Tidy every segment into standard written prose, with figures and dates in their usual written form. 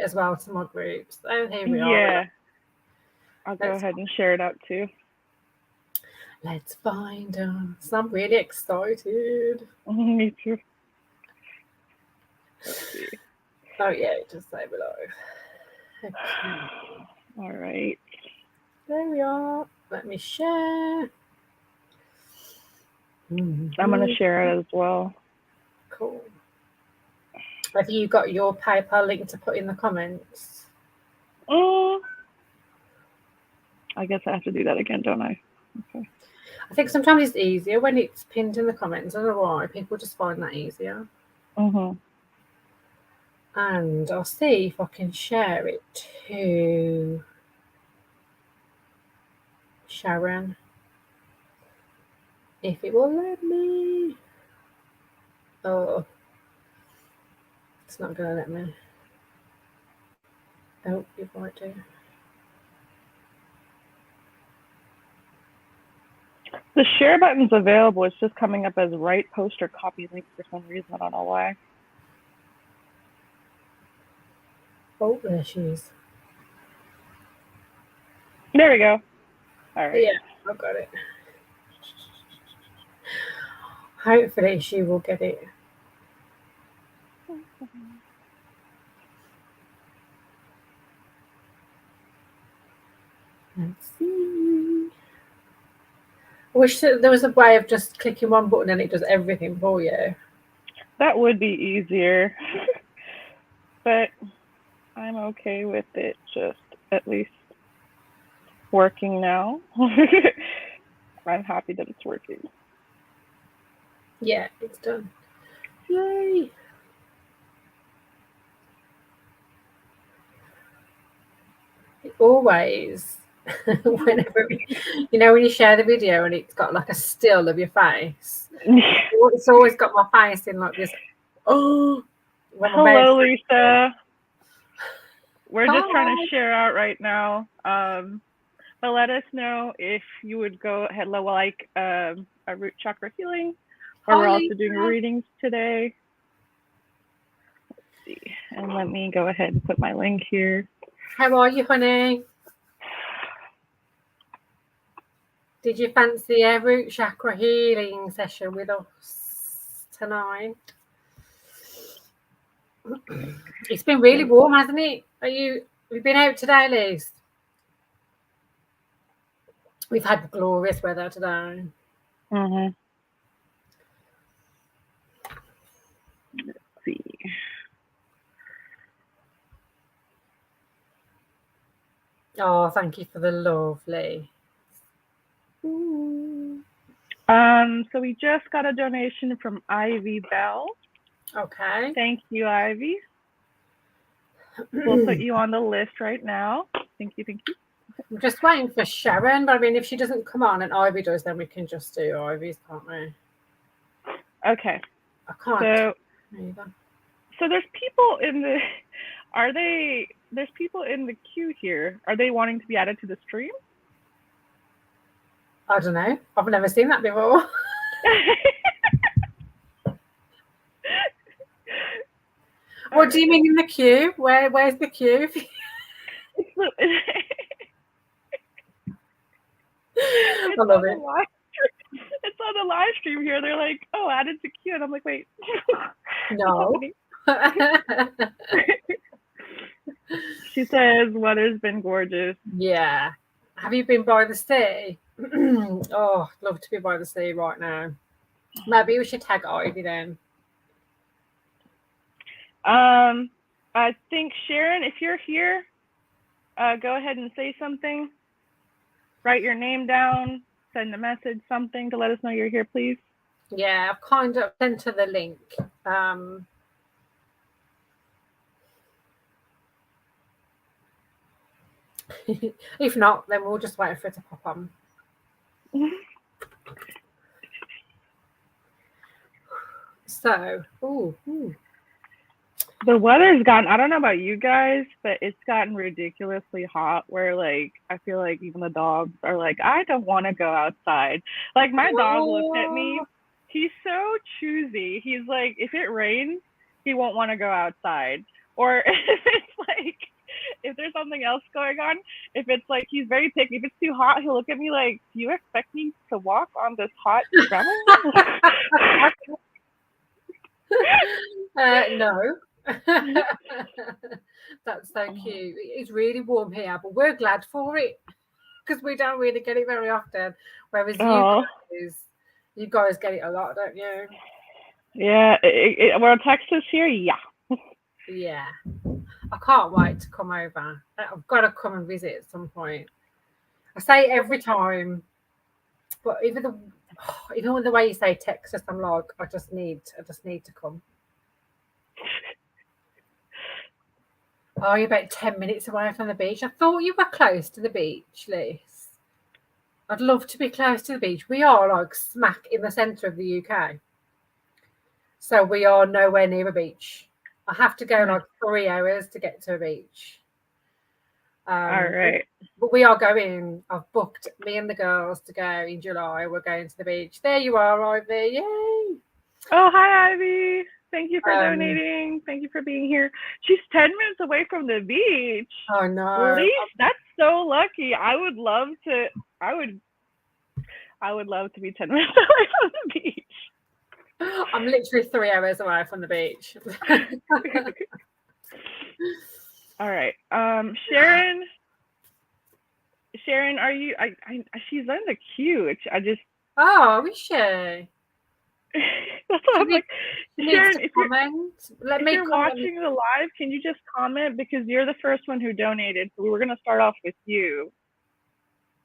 as well to my groups. Oh, here we are. Yeah. I'll go ahead and share it out too. Let's find us. I'm really excited. Me too. Let's see. Oh yeah, just say below. Okay. All right. There we are. Let me share. I'm going to share it as well. Cool. Have you got your PayPal link to put in the comments? I guess I have to do that again, don't I? Okay. I think sometimes it's easier when it's pinned in the comments. I don't know why. People just find that easier. And I'll see if I can share it to Sharon. If it will let me. Oh, it's not going to let me. Oh, it might do. The share button's available. It's just coming up as right post or copy link for some reason. I don't know why. Oh, there she is. There we go. All right. Yeah, I've got it. Hopefully she will get it. Let's see. I wish there was a way of just clicking one button and it does everything for you. That would be easier. But I'm okay with it just at least working now. I'm happy that it's working. Yeah, it's done. Yay. Always, whenever, when you share the video and it's got like a still of your face, it's always got my face in like this. Oh, hello, Lisa. We're just trying to share out right now. But let us know if you would go ahead like a root chakra healing, or we're also doing readings today. Let's see, and let me go ahead and put my link here. How are you, honey? Did you fancy a root chakra healing session with us tonight? It's been really warm, hasn't it? Have you been out today, Liz? We've had glorious weather today. Let's see. Oh, thank you for the lovely. So we just got a donation from Ivy Bell. Okay. Thank you, Ivy. We'll put you on the list right now. Thank you. I'm just waiting for Sharon, but I mean, if she doesn't come on and Ivy does, then we can just do Ivy's, can't we? Okay. I can't. So there's people in the. There's people in the queue here. Are they wanting to be added to the stream? I don't know. I've never seen that before. What do you mean in the queue? Where's the queue? I love it. It's on the live stream here. They're like, oh, added to queue. And I'm like, wait. No. She says, weather's been gorgeous. Yeah. Have you been by the sea? Oh, I'd love to be by the sea right now. Maybe we should tag Ivy then. I think, Sharon, if you're here, go ahead and say something. Write your name down. Send a message, something to let us know you're here, please. Yeah, I've kind of sent her the link. If not, then we'll just wait for it to pop on. So, the weather's gotten, I don't know about you guys, but it's gotten ridiculously hot where, like, I feel like even the dogs are like, I don't want to go outside. Like, my dog looked at me. He's so choosy. He's like, if it rains, he won't want to go outside. Or if it's like, if there's something else going on, if it's like he's very picky, if it's too hot, he'll look at me like, do you expect me to walk on this hot gravel? No. That's so cute. It's really warm here, but we're glad for it because we don't really get it very often. Whereas you guys get it a lot, don't you? Yeah, we're Texas here. Yeah. Yeah. I can't wait to come over. I've got to come and visit at some point. I say it every time, but even the way you say Texas, I'm like, I just need to come. Oh, you're about 10 minutes away from the beach. I thought you were close to the beach, Liz. I'd love to be close to the beach. We are like smack in the centre of the UK. So we are nowhere near a beach. I have to go like 3 hours to get to a beach. All right. But we are going. I've booked me and the girls to go in July. We're going to the beach. There you are, Ivy. Yay. Oh, hi, Ivy. Thank you for donating. Thank you for being here. She's 10 minutes away from the beach. Oh, no. Lise, that's so lucky. I would love to be 10 minutes away from the beach. I'm literally 3 hours away from the beach. All right. Sharon, are you? She's in the queue. Oh, is she? That's what I'm like. Sharon, if you're watching the live, can you just comment, because you're the first one who donated, so we were gonna start off with you.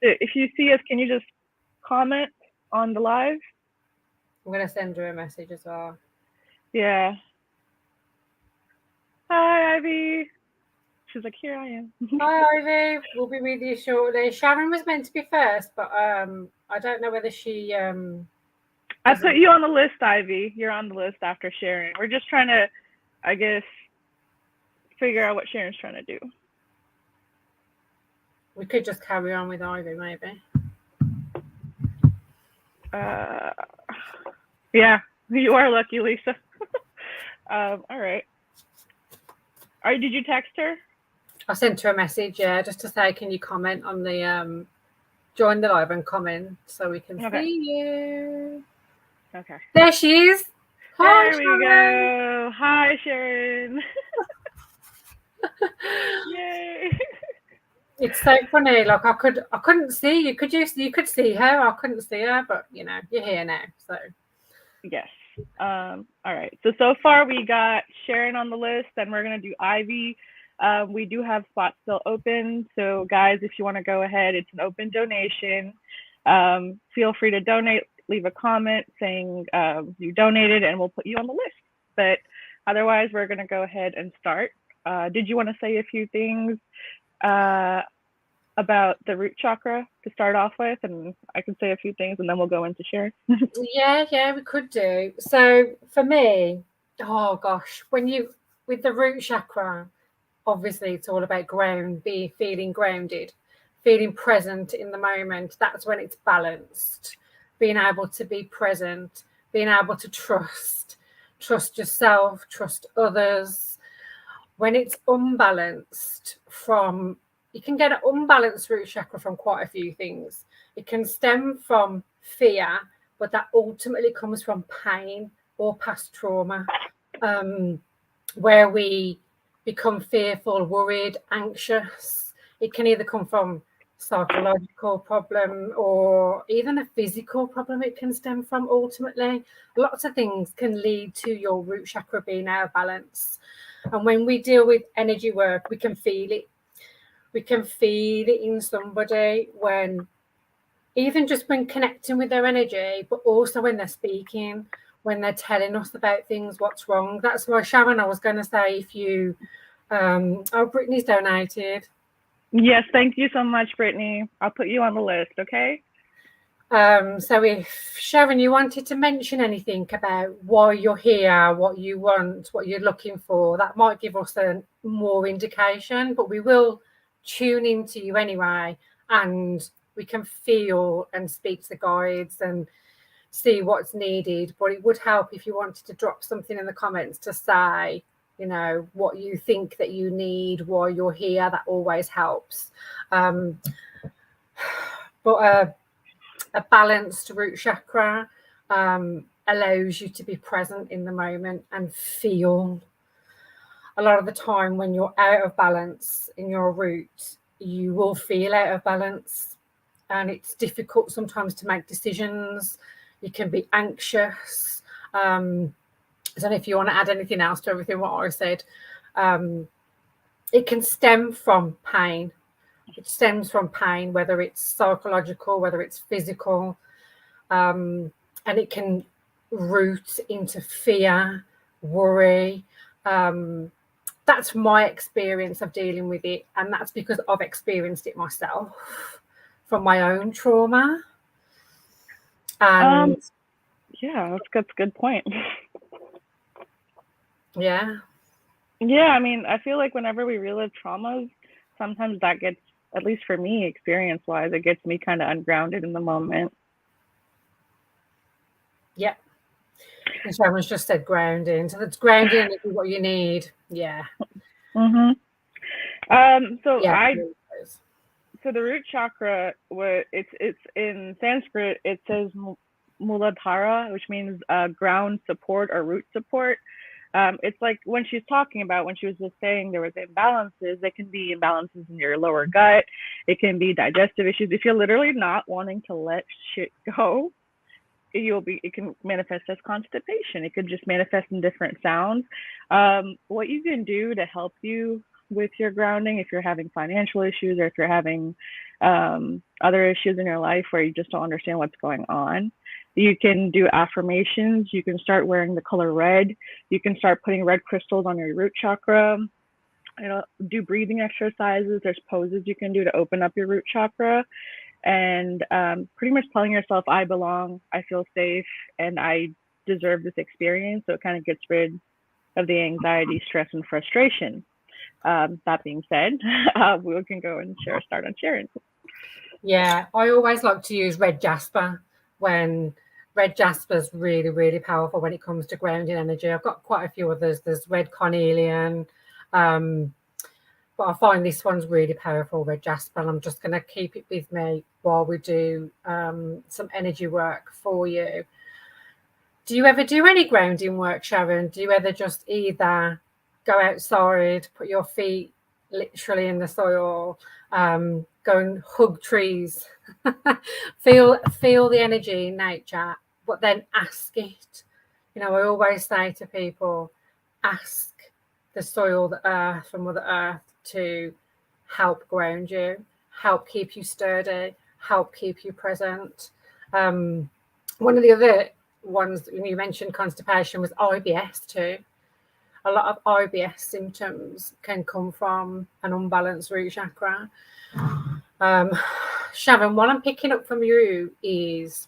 If you see us, can you just comment on the live? I'm gonna send her a message as well. Yeah. Hi, Ivy. She's like, here I am. Hi, Ivy. We'll be with you shortly. Sharon was meant to be first, but I don't know whether she. I put you on the list, Ivy. You're on the list after Sharon. We're just trying to, I guess, figure out what Sharon's trying to do. We could just carry on with Ivy, maybe. Yeah, you are lucky, Lisa. All right. Did you text her? I sent her a message, yeah, just to say, can you comment on the join the live and comment so we can see you. Okay. There she is. Hi, there we go. Hi, Sharon. Yay. It's so funny. Like I couldn't see you. You could see her. I couldn't see her, but you're here now. So yes. All right. So far we got Sharon on the list, and we're gonna do Ivy. We do have spots still open. So guys, if you want to go ahead, it's an open donation. Feel free to donate. Leave a comment saying you donated, and we'll put you on the list. But otherwise, we're gonna go ahead and start. Did you want to say a few things about the root chakra to start off with? And I can say a few things, and then we'll go into Sharon. Yeah, we could do. So for me, oh gosh, with the root chakra, obviously it's all about feeling grounded, feeling present in the moment. That's when it's balanced. Being able to be present, being able to trust yourself, trust others. When it's unbalanced, you can get an unbalanced root chakra from quite a few things. It can stem from fear, but that ultimately comes from pain or past trauma, where we become fearful, worried, anxious. It can either come from psychological problem or even a physical problem. It can stem from ultimately. Lots of things can lead to your root chakra being out of balance. And when we deal with energy work, we can feel it. We can feel it in somebody even just when connecting with their energy, but also when they're speaking, when they're telling us about things, what's wrong. That's why, Sharon, I was going to say, if you, Brittany's donated. Yes, thank you so much, Brittany. I'll put you on the list, okay? So if, Sharon, you wanted to mention anything about why you're here, what you want, what you're looking for, that might give us a more indication, but we will tune into you anyway, and we can feel and speak to the guides and see what's needed. But it would help if you wanted to drop something in the comments to say you know, what you think that you need while you're here. That always helps. But a balanced root chakra allows you to be present in the moment and feel. A lot of the time when you're out of balance in your root, you will feel out of balance, and it's difficult sometimes to make decisions. You can be anxious. I don't know if you want to add anything else to everything what I said. It can stem from pain. It stems from pain, whether it's psychological, whether it's physical, and it can root into fear, worry. That's my experience of dealing with it, and that's because I've experienced it myself from my own trauma. And yeah, that's a good point. Yeah, I mean, I feel like whenever we relive traumas, sometimes that gets, at least for me, experience wise, it gets me kind of ungrounded in the moment. yeah. And Sharon's just said grounding, so that's grounding is what you need. Yeah. So Yeah. So the root chakra, it's in Sanskrit, it says Muladhara, which means ground support or root support. It's like when she's talking about, when she was just saying there was imbalances, there can be imbalances in your lower gut. It can be digestive issues. If you're literally not wanting to let shit go, it can manifest as constipation. It could just manifest in different sounds. What you can do to help you with your grounding, if you're having financial issues or if you're having other issues in your life where you just don't understand what's going on, you can do affirmations. You can start wearing the color red. You can start putting red crystals on your root chakra. Do breathing exercises. There's poses you can do to open up your root chakra, and pretty much telling yourself, I belong, I feel safe, and I deserve this experience. So it kind of gets rid of the anxiety, stress, and frustration. That being said, we can go and start on sharing. Yeah, I always like to use red jasper when red jasper is really, really powerful when it comes to grounding energy. I've got quite a few others. There's red carnelian, but I find this one's really powerful, red jasper, and I'm just going to keep it with me while we do some energy work for you. Do you ever do any grounding work, Sharon? Do you ever just either go outside, put your feet literally in the soil, go and hug trees, feel the energy in nature, but then ask it? You know, I always say to people, ask the soil, the earth, and Mother Earth to help ground you, help keep you sturdy, help keep you present. One of the other ones when you mentioned constipation was IBS too. A lot of IBS symptoms can come from an unbalanced root chakra. Sharon, what I'm picking up from you is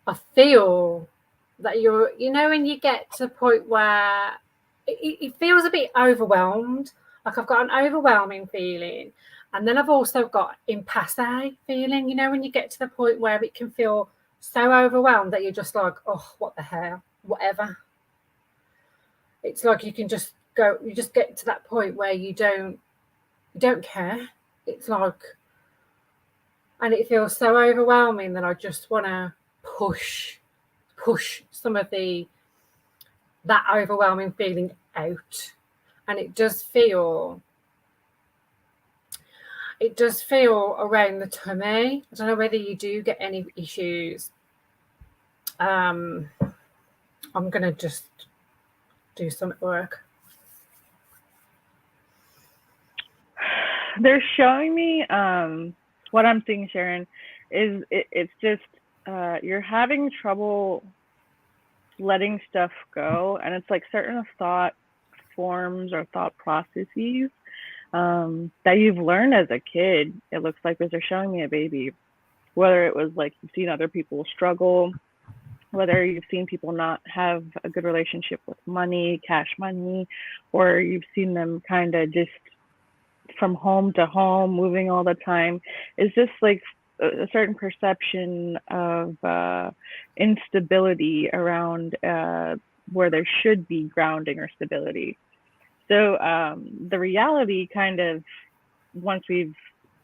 I feel that you know, when you get to the point where it feels a bit overwhelmed, like I've got an overwhelming feeling, and then I've also got impasse feeling, you know, when you get to the point where it can feel so overwhelmed that you're just like, oh, what the hell, whatever. It's like you can just go, you just get to that point where you don't care. It's like, and it feels so overwhelming that I just want to push some of that overwhelming feeling out. And it does feel around the tummy. I don't know whether you do get any issues. I'm going to just do some work. They're showing me what I'm seeing, Sharon, is it's just you're having trouble letting stuff go, and it's like certain thought forms or thought processes that you've learned as a kid. It looks like, as they're showing me a baby, whether it was like you've seen other people struggle, whether you've seen people not have a good relationship with money, cash money, or you've seen them kind of just from home to home, moving all the time. It's just like a certain perception of instability around where there should be grounding or stability. So the reality kind of, once we've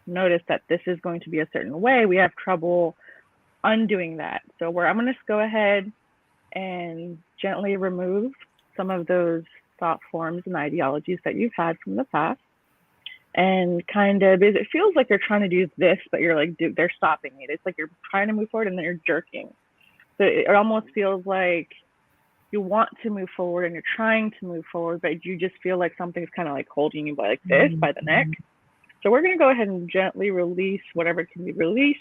noticed that this is going to be a certain way, we have trouble undoing that. So where I'm going to go ahead and gently remove some of those thought forms and ideologies that you've had from the past. And kind of, it feels like you're trying to do this, but you're like, dude, they're stopping it. It's like you're trying to move forward and then you're jerking. So it almost feels like you want to move forward and you're trying to move forward, but you just feel like something's kind of like holding you by like this, by the neck. So we're going to go ahead and gently release whatever can be released,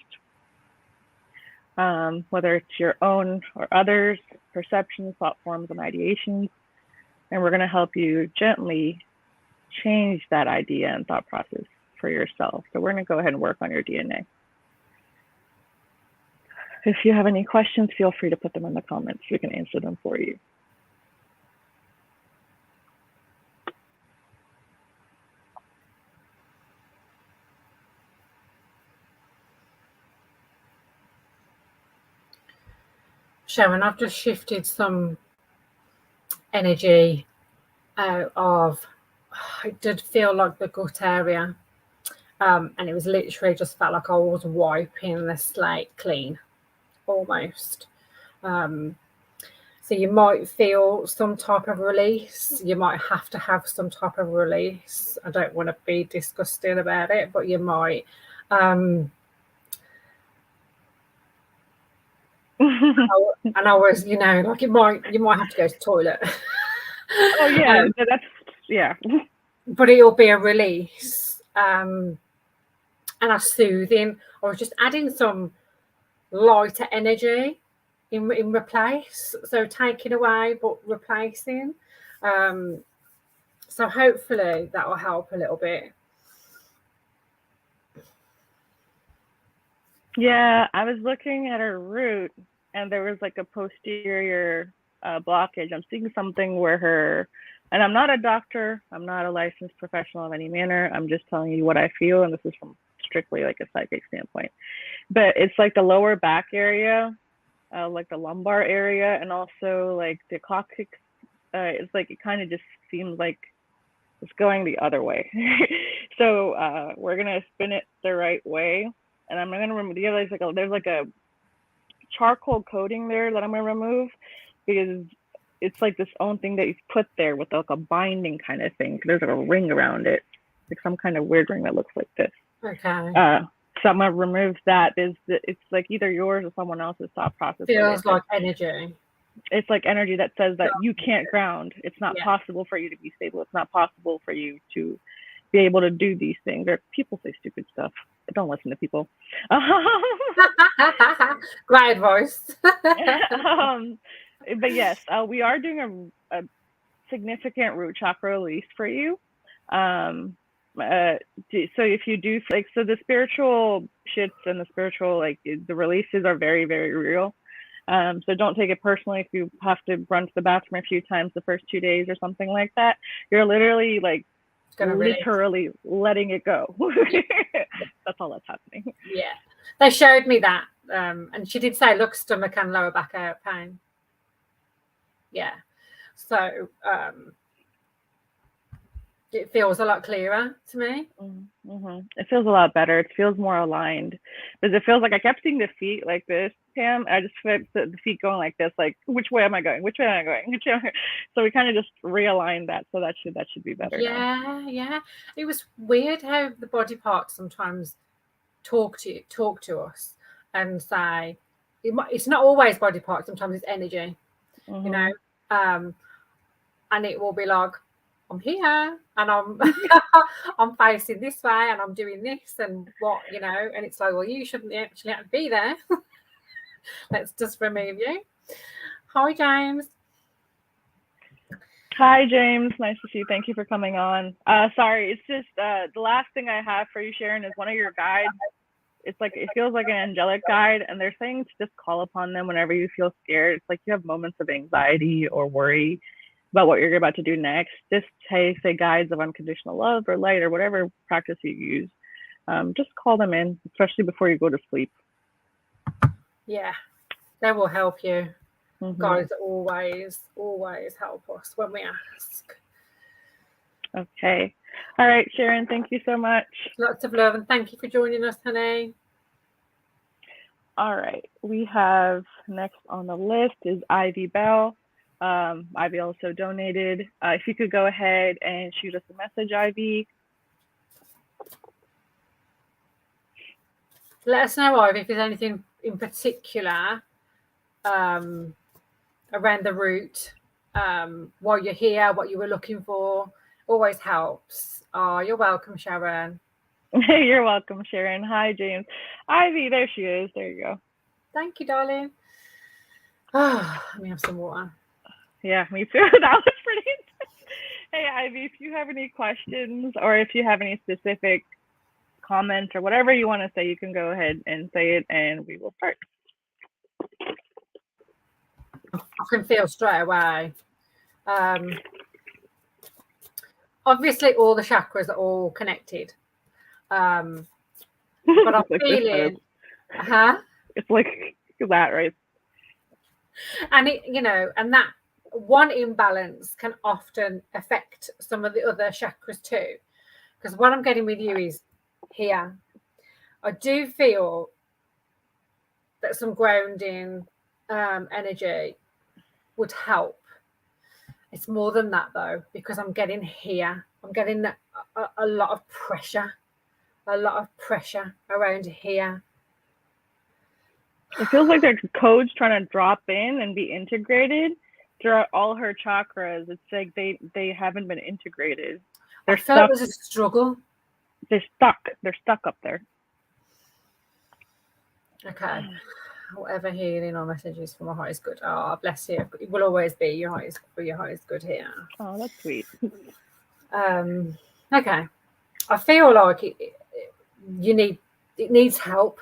whether it's your own or others' perceptions, thought forms, and ideations. And we're going to help you gently change that idea and thought process for yourself. So we're going to go ahead and work on your DNA. If you have any questions, feel free to put them in the comments. We can answer them for you. Sharon, I've just shifted some energy out of, it did feel like the gut area. And it was literally just felt like I was wiping the slate clean, almost. So you might feel some type of release. You might have to have some type of release. I don't want to be disgusting about it, but you might. And I was, you know, like you might have to go to the toilet. Oh yeah, that's yeah. But it'll be a release. And a soothing. I was just adding some lighter energy in replace, so taking away but replacing. So hopefully that will help a little bit. Yeah, I was looking at her root and there was like a posterior blockage. I'm seeing something where her, and I'm not a doctor, I'm not a licensed professional of any manner, I'm just telling you what I feel, and this is from strictly like a psychic standpoint. But it's like the lower back area, like the lumbar area, and also like the coccyx. It's like it kind of just seems like it's going the other way. So we're gonna spin it the right way, and I'm gonna remove. There's like a charcoal coating there that I'm gonna remove because it's like this own thing that you put there with like a binding kind of thing. There's like a ring around it, like some kind of weird ring that looks like this. Okay. So I'm gonna remove that. It's like either yours or someone else's thought process. Feels like energy. It's like energy that says that you can't ground. It's not possible for you to be stable. It's not possible for you to be able to do these things. Or people say stupid stuff. Don't listen to people. Great advice. But yes, we are doing a significant root chakra release for you. So if you do like, so the spiritual shits and the spiritual, like the releases are very, very real. So don't take it personally if you have to run to the bathroom a few times the first 2 days or something like that. You're literally like literally letting it go. That's all that's happening. Yeah, they showed me that, and she did say, look, stomach and lower back out pain. Yeah, so it feels a lot clearer to me. Mm-hmm. It feels a lot better. It feels more aligned because it feels like I kept seeing the feet like this, Pam. I just felt the feet going like this, like which way am I going? Which way am I going? Which way am I going? So we kind of just realigned that, so that should be better. Yeah. It was weird how the body parts sometimes talk to us and say it's not always body parts. Sometimes it's energy, you know, and it will be like, I'm here and I'm I'm facing this way and I'm doing this and what, you know, and it's like, well, you shouldn't actually have to be there. Let's just remove you. Hi, James. Hi, James. Nice to see you. Thank you for coming on. Sorry, it's just the last thing I have for you, Sharon, is one of your guides. It's like, it feels like an angelic guide, and they're saying to just call upon them whenever you feel scared. It's like you have moments of anxiety or worry about what you're about to do next. Just say guides of unconditional love or light or whatever practice you use. Just call them in, especially before you go to sleep. Yeah, they will help you. Guides always help us when we ask. Okay. All right, Sharon, thank you so much. Lots of love, and thank you for joining us, honey. All right. We have next on the list is Ivy Bell. Ivy also donated. If you could go ahead and shoot us a message, Ivy. Let us know, Ivy, if there's anything in particular around the route, while you're here, what you were looking for. Always helps. Oh, you're welcome, Sharon. You're welcome, Sharon. Hi, James. Ivy, there she is. There you go. Thank you, darling. Oh, let me have some water. Yeah, me too. That was pretty intense. Hey, Ivy, if you have any questions or if you have any specific comments or whatever you want to say, you can go ahead and say it and we will start. I can feel straight away. Obviously, all the chakras are all connected. But I'm like feeling, it's like that, right? And it, and that one imbalance can often affect some of the other chakras too. Because what I'm getting with you is here. I do feel that some grounding energy would help. It's more than that though, because I'm getting here. I'm getting a lot of pressure. A lot of pressure around here. It feels like there's codes trying to drop in and be integrated throughout all her chakras. It's like they haven't been integrated. I feel like there's a struggle. They're stuck. They're stuck up there. Okay. Whatever healing or messages from my highest good. Oh, bless you. It will always be your highest good here. Oh, that's sweet. Okay. I feel like it needs help.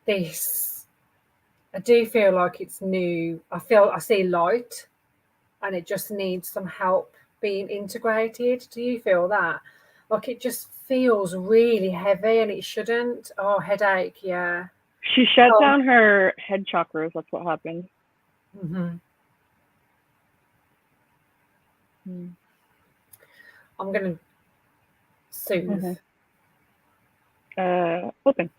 I do feel like it's new. I see light and it just needs some help being integrated. Do you feel that? Like it just feels really heavy and it shouldn't. Oh, headache, yeah. She shut down her head chakras. That's what happened. I'm going to soothe. Open.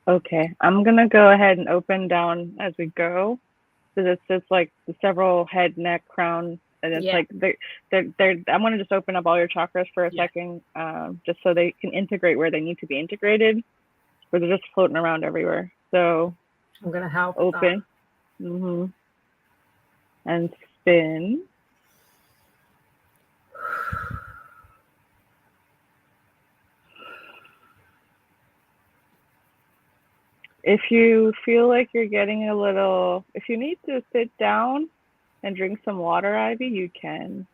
Okay, I'm gonna go ahead and open down as we go, because it's just like the several head, neck, crown, and it's like they're. I'm gonna just open up all your chakras for a second, just so they can integrate where they need to be integrated, where they're just floating around everywhere. So I'm gonna help. Open, and spin. If you feel like you're getting if you need to sit down and drink some water, Ivy, you can.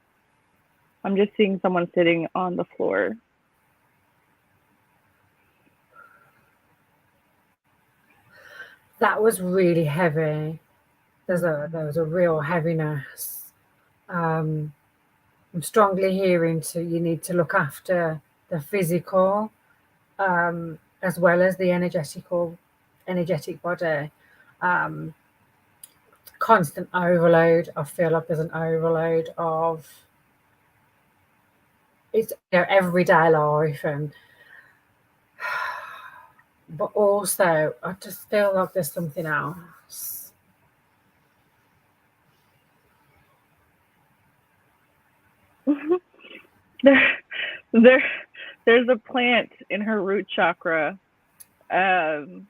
I'm just seeing someone sitting on the floor. That was really heavy. There was a real heaviness. I'm strongly hearing you need to look after the physical, as well as the energetic body. Constant overload. I feel like there's an overload of it's everyday life, but also I just feel like there's something else. There's a plant in her root chakra, and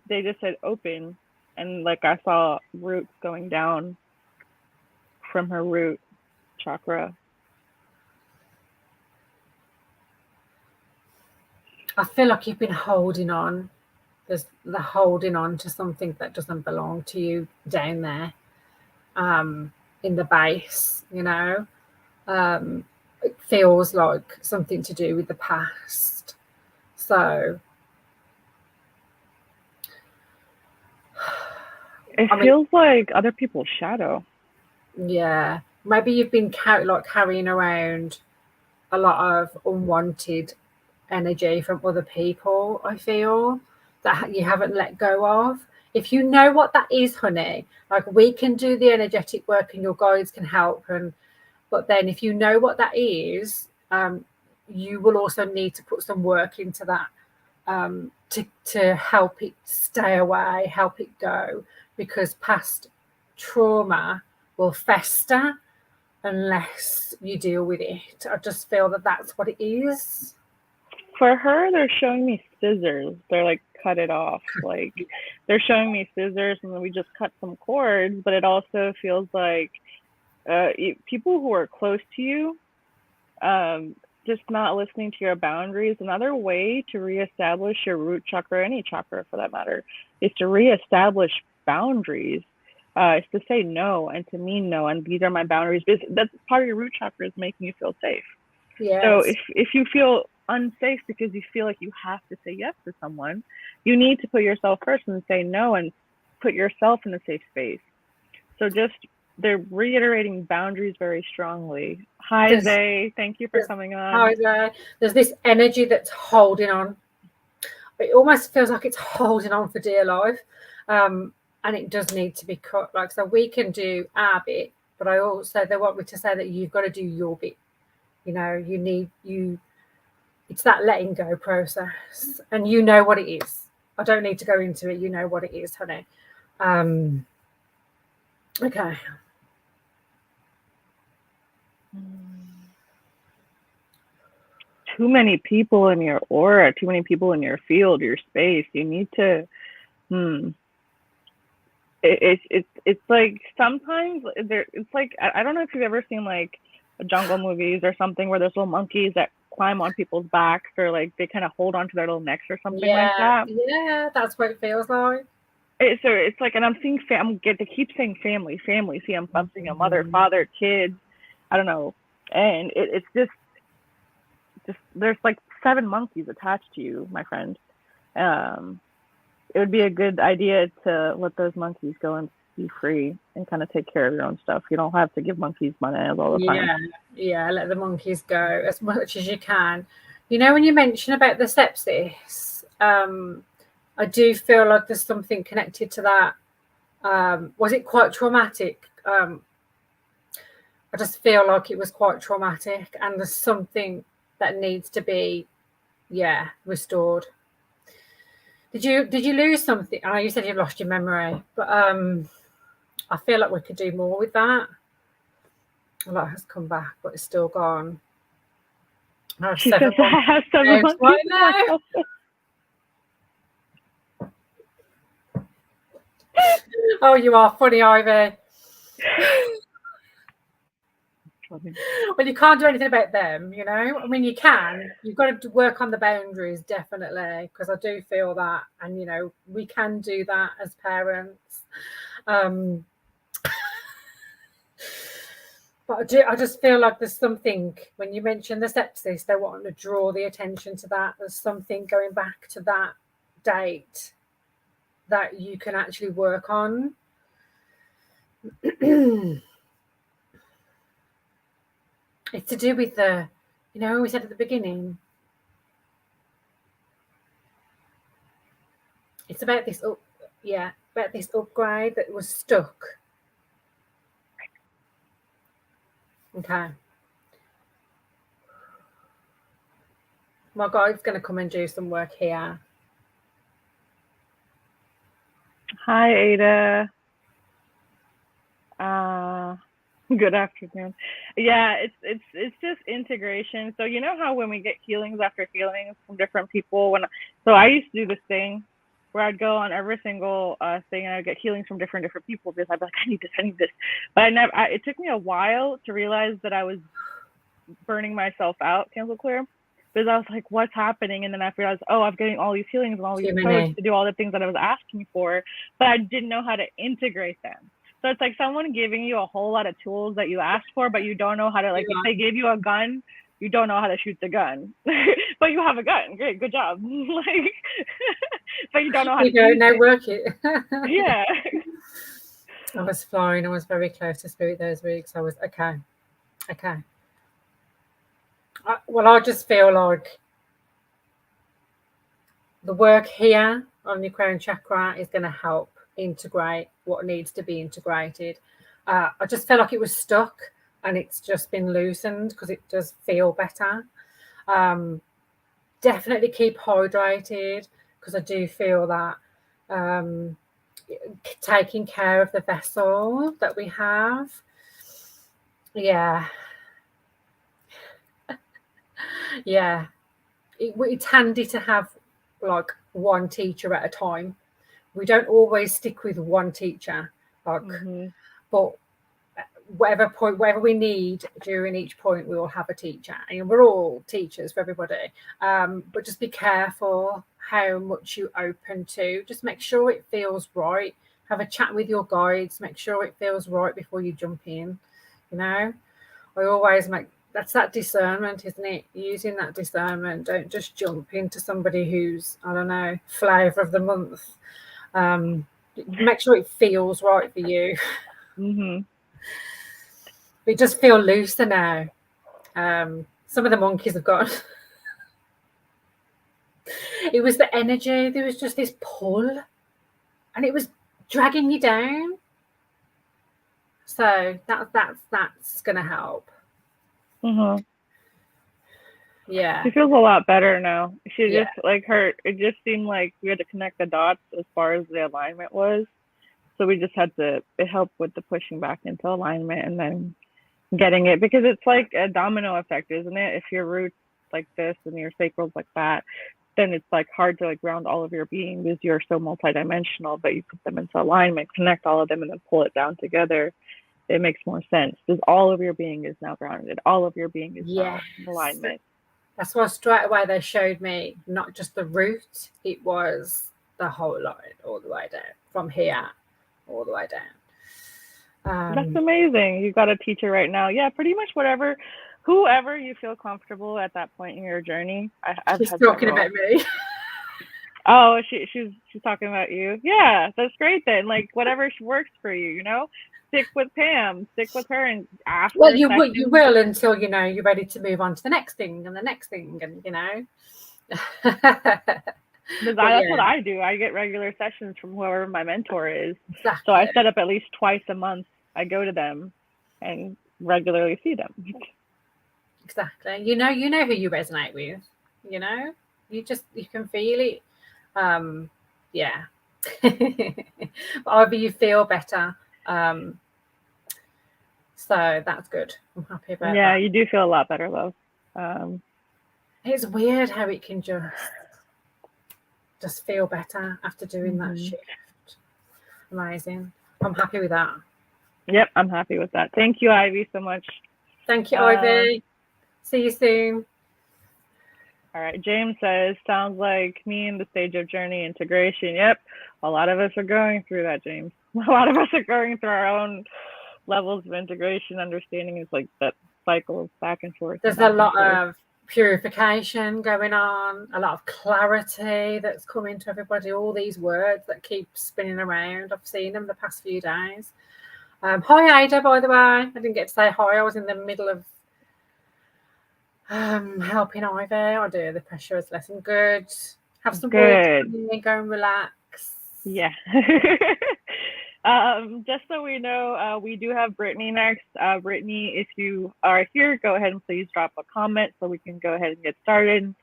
they just said open, and like I saw roots going down from her root chakra. I feel like you've been holding on. There's the holding on to something that doesn't belong to you down there, in the base. It feels like something to do with the past. So It feels like other people's shadow. Yeah. Maybe you've been carrying around a lot of unwanted energy from other people, I feel, that you haven't let go of. If you know what that is, honey, like we can do the energetic work and your guides can help. But then if you know what that is, you will also need to put some work into that, to help it stay away, help it go, because past trauma will fester unless you deal with it. I just feel that that's what it is. For her, they're showing me scissors. They're like, cut it off. Like, they're showing me scissors, and then we just cut some cords. But it also feels like people who are close to you, just not listening to your boundaries. Another way to reestablish your root chakra, any chakra for that matter, is to reestablish boundaries. Is to say no and to mean no, and these are my boundaries. That's part of your root chakra, is making you feel safe. Yes. So if you feel unsafe because you feel like you have to say yes to someone, you need to put yourself first and say no and put yourself in a safe space. So just, they're reiterating boundaries very strongly. Hi, Zay. Thank you for coming on. Hi, Zay. There's this energy that's holding on. It almost feels like it's holding on for dear life. And it does need to be cut. Like, so we can do our bit, but they want me to say that you've got to do your bit. You know, it's that letting go process, and you know what it is. I don't need to go into it. You know what it is, honey. Okay. Too many people in your aura, too many people in your field, your space. You need to, it's like sometimes it's like, I don't know if you've ever seen like jungle movies or something where there's little monkeys that climb on people's backs, or like they kind of hold onto their little necks or something like that. Yeah, that's what it feels like. So it's like, and I'm seeing they keep saying family. See, I'm seeing a mother, father, kids. I don't know, and it's just there's like 7 monkeys attached to you, my friend. It would be a good idea to let those monkeys go and be free and kind of take care of your own stuff. You don't have to give monkeys money all the time. Yeah, let the monkeys go as much as you can. You know, when you mention about the sepsis, I do feel like there's something connected to that. Was it quite traumatic? I just feel like it was quite traumatic, and there's something that needs to be, restored. Did you lose something? I know you said you lost your memory, but I feel like we could do more with that. A lot has come back, but it's still gone. She says I have 7 months right now. Oh, you are funny, Ivy. Well, you can't do anything about them, you know. I mean, you can. You've got to work on the boundaries, definitely, because I do feel that, and you know, we can do that as parents. But I just feel like there's something, when you mention the sepsis, they want to draw the attention to that. There's something going back to that date that you can actually work on. It's to do with the, you know, we said at the beginning, it's about this upgrade that was stuck. Okay. My guide's going to come and do some work here. Hi, Ada. Good afternoon. Yeah, it's just integration. So you know how when we get healings after healings from different people, so I used to do this thing where I'd go on every single thing and I'd get healings from different people, because I'd be like, I need this. But it took me a while to realize that I was burning myself out, cancel clear, because I was like, what's happening? And then I realized, I'm getting all these healings and all these codes to do all the things that I was asking for, but I didn't know how to integrate them. So it's like someone giving you a whole lot of tools that you asked for, but you don't know how to, like, if they gave you a gun, you don't know how to shoot the gun, but you have a gun. Great, good job. Like, but you don't know how to now work it. Yeah. I was flying. I was very close to spirit those weeks. I was okay. Well, I just feel like the work here on your crown chakra is going to help integrate what needs to be integrated. I just felt like it was stuck and it's just been loosened because it does feel better. Definitely keep hydrated because I do feel that taking care of the vessel that we have. Yeah. Yeah. It's handy to have like one teacher at a time. We don't always stick with one teacher, like, but whatever we need during each point, we will have a teacher, and we're all teachers for everybody. But just be careful how much you open to. Just make sure it feels right. Have a chat with your guides. Make sure it feels right before you jump in. You know, I always make that's that discernment, isn't it? Using that discernment. Don't just jump into somebody who's, I don't know, flavour of the month. Make sure it feels right for you. It does feel looser now. Some of the monkeys have gone. It was the energy. There was just this pull, and it was dragging you down. So that's going to help. Yeah. She feels a lot better now. She just like it just seemed like we had to connect the dots as far as the alignment was. So we just had to, it helped with the pushing back into alignment and then getting it, because it's like a domino effect, isn't it? If your roots like this and your sacral's like that, then it's like hard to like ground all of your being because you're so multidimensional, but you put them into alignment, connect all of them and then pull it down together. It makes more sense because all of your being is now grounded. All of your being is now in alignment. That's why straight away they showed me not just the root, it was the whole line all the way down, from here all the way down. That's amazing. You got a teacher right now. Yeah, pretty much whoever you feel comfortable at that point in your journey. She's talking about me. Oh, she's talking about you. Yeah, that's great then. Like whatever works for you, you know. Stick with Pam. Stick with her and ask. Well, you will until you know you're ready to move on to the next thing and the next thing, and you know. That's what I do. I get regular sessions from whoever my mentor is. Exactly. So I set up at least twice a month. I go to them and regularly see them. Exactly. You know who you resonate with. You know, you can feel it. Yeah. Either you feel better. So that's good. I'm happy about that. Yeah, you do feel a lot better, love. It's weird how it can just feel better after doing that shift. Amazing. I'm happy with that. Yep, I'm happy with that. Thank you, Ivy, so much. Thank you, Ivy. See you soon. All right. James says, sounds like me in the stage of journey integration. Yep. A lot of us are going through that, James. A lot of us are going through our own levels of integration. Understanding is like that cycle of back and forth. There's a lot of purification going on, a lot of clarity that's coming to everybody, all these words that keep spinning around. I've seen them the past few days. Hi, Ada, by the way. I didn't get to say hi. I was in the middle of helping Ivy. I do. The pressure is less than good. Have some water, go and relax. Yeah. Just so we know, we do have Brittany next. Brittany, if you are here, go ahead and please drop a comment so we can go ahead and get started.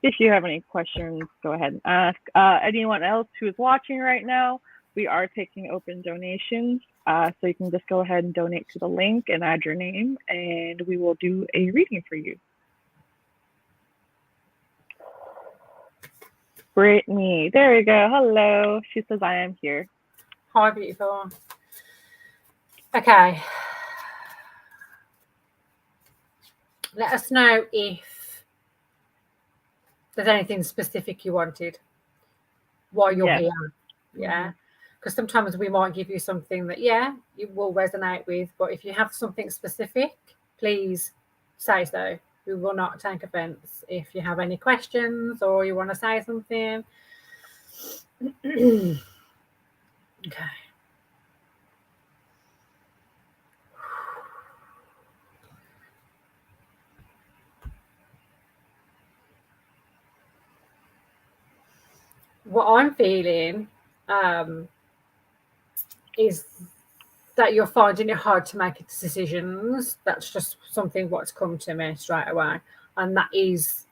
If you have any questions, go ahead and ask. Anyone else who is watching right now, we are taking open donations. So you can just go ahead and donate to the link and add your name, and we will do a reading for you. Brittany, there we go. Hello. She says, I am here. Hi, beautiful. Okay. Let us know if there's anything specific you wanted while you're here. Yeah. Because sometimes we might give you something that, you will resonate with. But if you have something specific, please say so. We will not take offense. If you have any questions or you want to say something. Okay. what I'm feeling is that you're finding it hard to make decisions. That's just something what's come to me straight away. And that is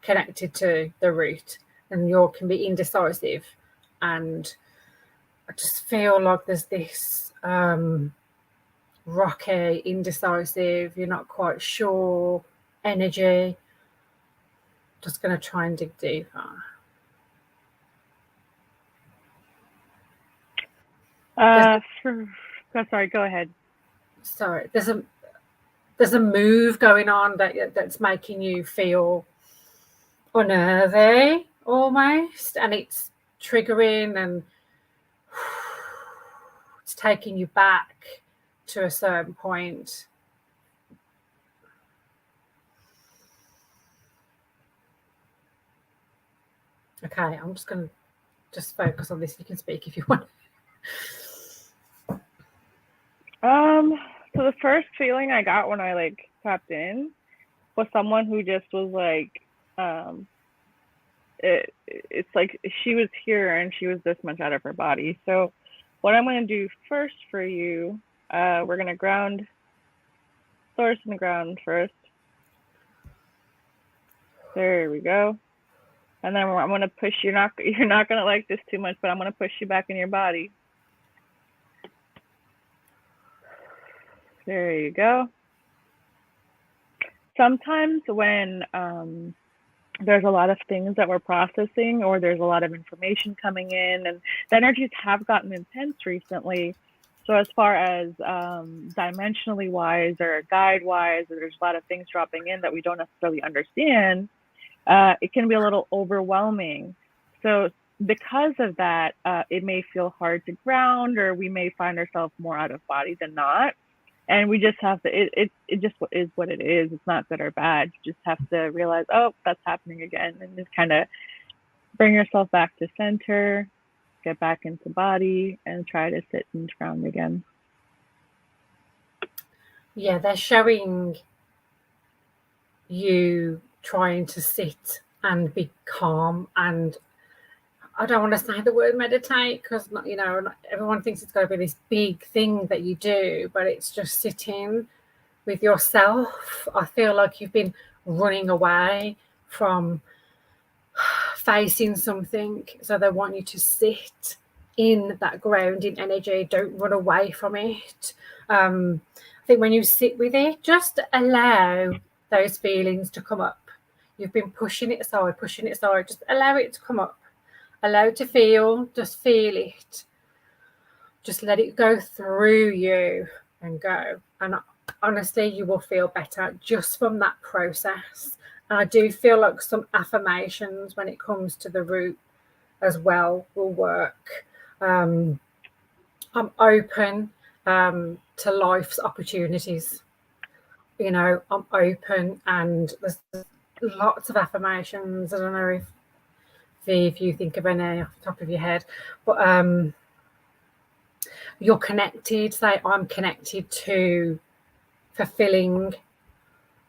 connected to the root. And you can be indecisive. And I just feel like there's this rocky, indecisive, you're not quite sure energy. Just going to try and dig deeper. Sorry, go ahead. Sorry, there's a move going on that's making you feel unnervy almost, and it's triggering and it's taking you back to a certain point. Okay, I'm just going to focus on this. You can speak if you want. So the first feeling I got when I tapped in was someone who just was it's like she was here and she was this much out of her body. So what I'm going to do first for you, we're going to ground source in the ground first. There we go. And then I'm going to push you. You're not going to like this too much, but I'm going to push you back in your body. There you go. Sometimes when there's a lot of things that we're processing or there's a lot of information coming in, and the energies have gotten intense recently. So as far as dimensionally wise or guide wise, there's a lot of things dropping in that we don't necessarily understand. It can be a little overwhelming. So because of that, it may feel hard to ground, or we may find ourselves more out of body than not. And we just have to, it just is what it is. It's not good or bad. You just have to realize, oh, that's happening again. And just kind of bring yourself back to center, get back into body, and try to sit and ground again. Yeah, they're showing you trying to sit and be calm, and I don't want to say the word meditate because everyone thinks it's got to be this big thing that you do, but it's just sitting with yourself. I feel like you've been running away from facing something, so they want you to sit in that grounding energy. Don't run away from it. I think when you sit with it, just allow those feelings to come up. You've been pushing it aside, just allow it to come up. Allow to feel, just feel it. Just let it go through you and go. And honestly, you will feel better just from that process. And I do feel like some affirmations when it comes to the root as well will work. I'm open to life's opportunities. I'm open, and there's lots of affirmations. I don't know if you think of any off the top of your head, but you're connected. Say, I'm connected to fulfilling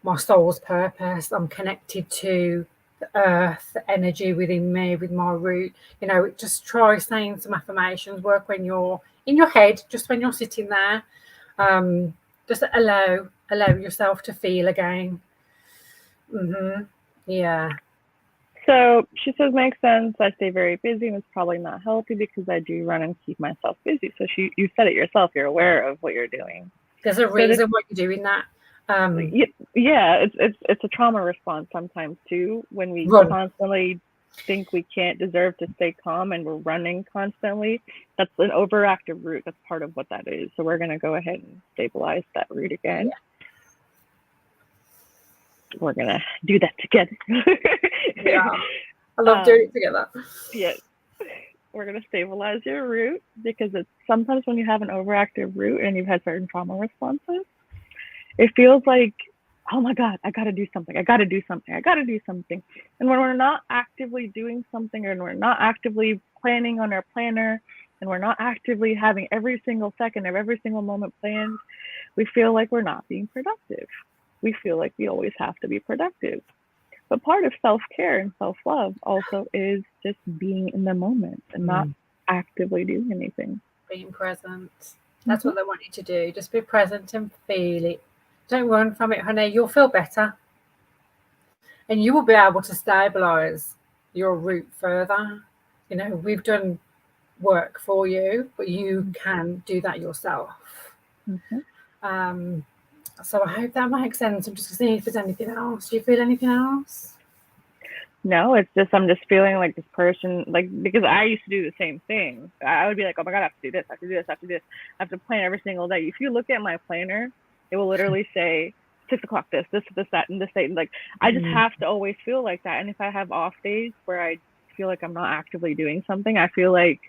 my soul's purpose. I'm connected to the earth, the energy within me, with my root. Just try saying some affirmations. Work when you're in your head, just when you're sitting there. Just allow yourself to feel again. Yeah. So she says, makes sense. I stay very busy and it's probably not healthy because I do run and keep myself busy. So you said it yourself. You're aware of what you're doing. There's a reason why you're doing that. Yeah, it's a trauma response sometimes too. When we constantly think we can't deserve to stay calm and we're running constantly, that's an overactive root. That's part of what that is. So we're going to go ahead and stabilize that root again. Yeah. We're going to do that together. Yeah, I love doing it together. Yeah. We're going to stabilize your root because it's sometimes when you have an overactive root and you've had certain trauma responses, it feels like, oh my God, I got to do something. I got to do something. I got to do something. And when we're not actively doing something, and we're not actively planning on our planner, and we're not actively having every single second of every single moment planned, we feel like we're not being productive. We feel like we always have to be productive. But part of self-care and self-love also is just being in the moment and not actively doing anything. Being present. That's what they want you to do. Just be present and feel it. Don't run from it, honey. You'll feel better. And you will be able to stabilize your root further. You know, we've done work for you, but you can do that yourself. So I hope that makes sense. I'm just seeing if there's anything else. Do you feel anything else? No, it's just I'm just feeling like this person, like, because I used to do the same thing. I would be like, oh my God, I have to do this, I have to do this, I have to do this. I have to plan every single day. If you look at my planner, it will literally say 6 o'clock this, that, and this date. And like, I just have to always feel like that. And if I have off days where I feel like I'm not actively doing something, I feel like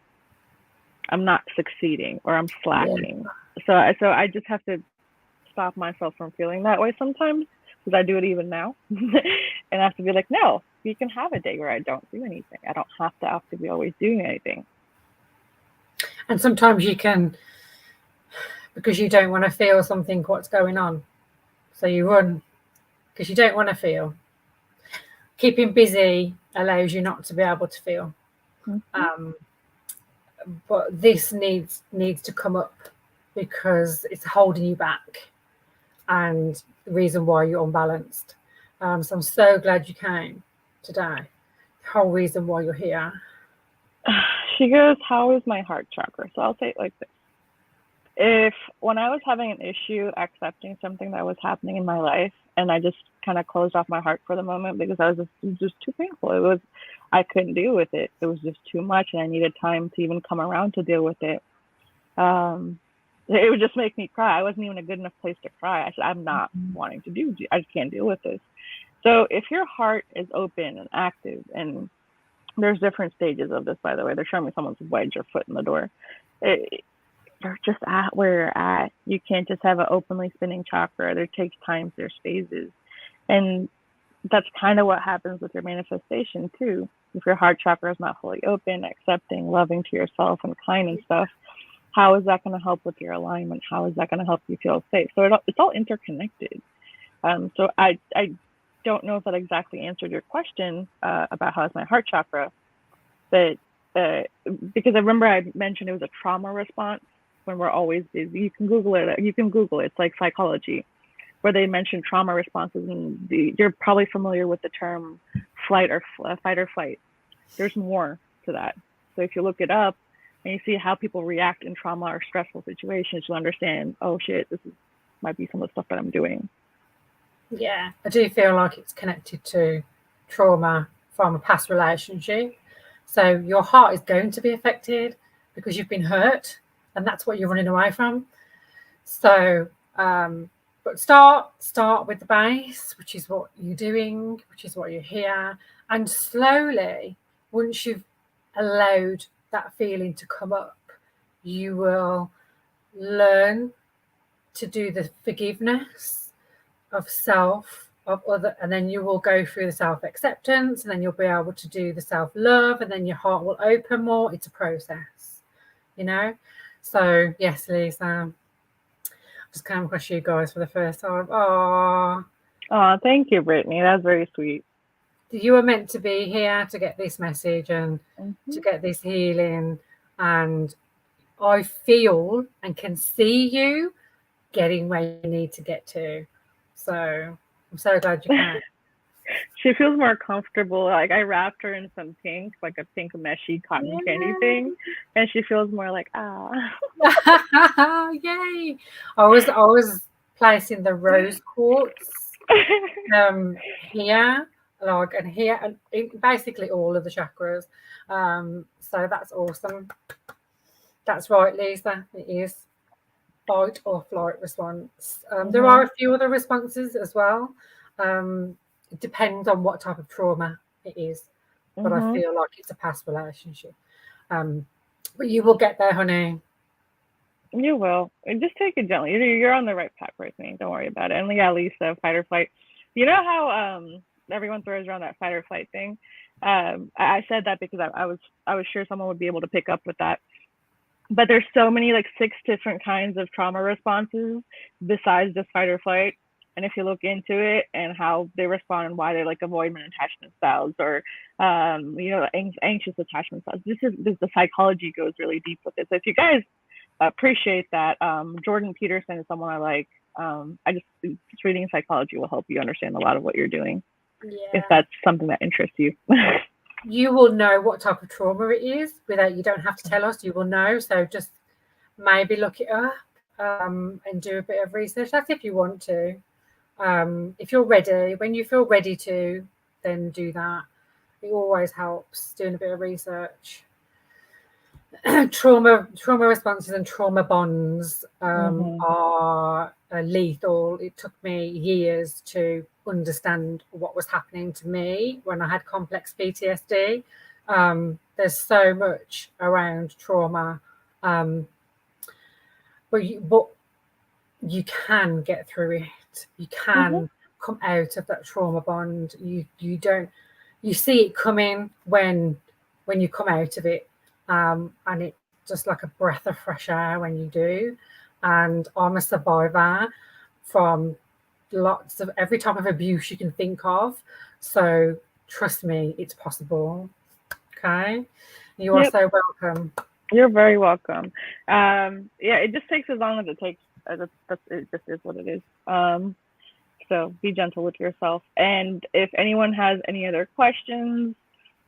I'm not succeeding or I'm slacking. Yeah. So I just have to stop myself from feeling that way sometimes, because I do it even now. And I have to be like, no, you can have a day where I don't do anything. I don't have to actively always doing anything. And sometimes you can, because you don't want to feel something, what's going on. So you run because you don't want to feel. Keeping busy allows you not to be able to feel. But this needs to come up because it's holding you back and the reason why you're unbalanced. So I'm so glad you came today. The whole reason why you're here. She goes, how is my heart chakra? So I'll say it like this. If when I was having an issue accepting something that was happening in my life, and I just kind of closed off my heart for the moment because it was just too painful. I couldn't deal with it. It was just too much, and I needed time to even come around to deal with it. It would just make me cry. I wasn't even a good enough place to cry. I said, I'm not wanting to do. I just can't deal with this. So if your heart is open and active, and there's different stages of this, by the way. They're showing me someone's wedge or foot in the door. You're just at where you're at. You can't just have an openly spinning chakra. There takes times, there's phases. And that's kind of what happens with your manifestation too. If your heart chakra is not fully open, accepting, loving to yourself and kind and stuff, how is that going to help with your alignment? How is that going to help you feel safe? So it's all interconnected. So I don't know if that exactly answered your question about how is my heart chakra, but because I remember I mentioned it was a trauma response when we're always busy. You can Google it. It's like psychology, where they mention trauma responses, and you're probably familiar with the term fight or flight. There's more to that. So if you look it up and you see how people react in trauma or stressful situations, you'll understand, oh shit, might be some of the stuff that I'm doing. Yeah, I do feel like it's connected to trauma from a past relationship. So your heart is going to be affected because you've been hurt, and that's what you're running away from. So, but start with the base, which is what you're doing, which is what you're here, and slowly, once you've allowed that feeling to come up, you will learn to do the forgiveness of self, of other, and then you will go through the self-acceptance, and then you'll be able to do the self-love, and then your heart will open more. It's a process, you know. So yes, Lisa, just came across you guys for the first time. Oh, thank you, Brittany. That's very sweet. You were meant to be here to get this message and to get this healing, and I feel and can see you getting where you need to get to. So I'm so glad you can. She feels more comfortable. Like I wrapped her in some pink, like a pink meshy cotton candy thing, and she feels more like Yay! I was placing the rose quartz here, like, and here, and basically all of the chakras. So that's awesome. That's right, Lisa. It is fight or flight response. There are a few other responses as well. It depends on what type of trauma it is, but I feel like it's a past relationship. But you will get there, honey. You will. And just take it gently. You're on the right path, Brittany. Don't worry about it. And yeah, Lisa, fight or flight. You know how everyone throws around that fight or flight thing? I said that because I was sure someone would be able to pick up with that. But there's so many, like 6 different kinds of trauma responses besides just fight or flight. And if you look into it and how they respond and why they're like avoidant attachment styles or anxious attachment styles, the psychology goes really deep with it. So if you guys appreciate that, Jordan Peterson is someone I like. Just reading psychology will help you understand a lot of what you're doing. If that's something that interests you. You will know what type of trauma it is you don't have to tell us, you will know. So just maybe look it up and do a bit of research. That's if you want to. If you're ready, when you feel ready to, then do that. It always helps doing a bit of research. trauma responses and trauma bonds are lethal. It took me years to understand what was happening to me when I had complex PTSD. There's so much around trauma, but you can get through it. You can come out of that trauma bond. You see it coming when you come out of it. And it's just like a breath of fresh air when you do. And I'm a survivor from lots of every type of abuse you can think of. So trust me, it's possible. Okay. You are so welcome. You're very welcome. It just takes as long as it takes. It just is what it is. So be gentle with yourself. And if anyone has any other questions,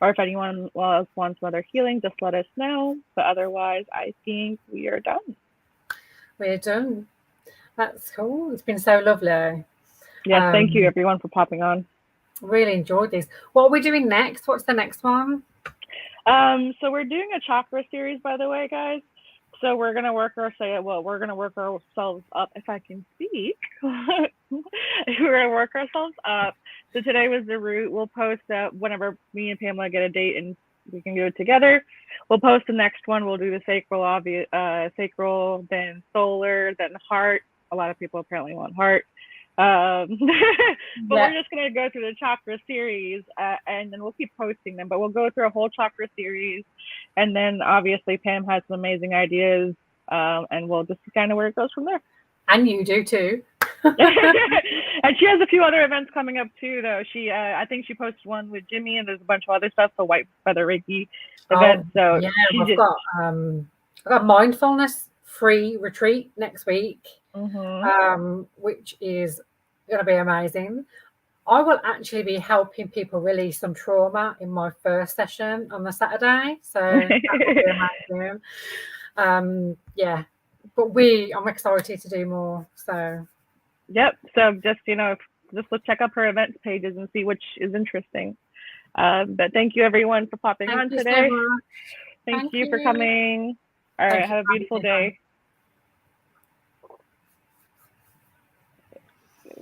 or if anyone else wants another healing, just let us know. But otherwise, I think we are done. We're done. That's cool. It's been so lovely. Yes, thank you everyone for popping on. Really enjoyed this. What are we doing next? What's the next one? So we're doing a chakra series, by the way, guys. So we're gonna work ourselves up. If I can speak, we're gonna work ourselves up. So today was the root. We'll post whenever me and Pamela get a date and we can do it together. We'll post the next one. We'll do the sacral, then solar, then heart. A lot of people apparently want heart. But we're just going to go through the chakra series and then we'll keep posting them. But we'll go through a whole chakra series. And then obviously Pam has some amazing ideas and we'll just kind of where it goes from there. And you do too. And she has a few other events coming up too, though. I think she posted one with Jimmy, and there's a bunch of other stuff. The White Feather Reiki event. So yeah, I've got mindfulness free retreat next week, which is going to be amazing. I will actually be helping people release some trauma in my first session on the Saturday, so that will be amazing. But I'm excited to do more. So. Yep. So just let's check up her events pages and see which is interesting. But thank you everyone for popping on today. So thank you for coming. All right. Have a beautiful day.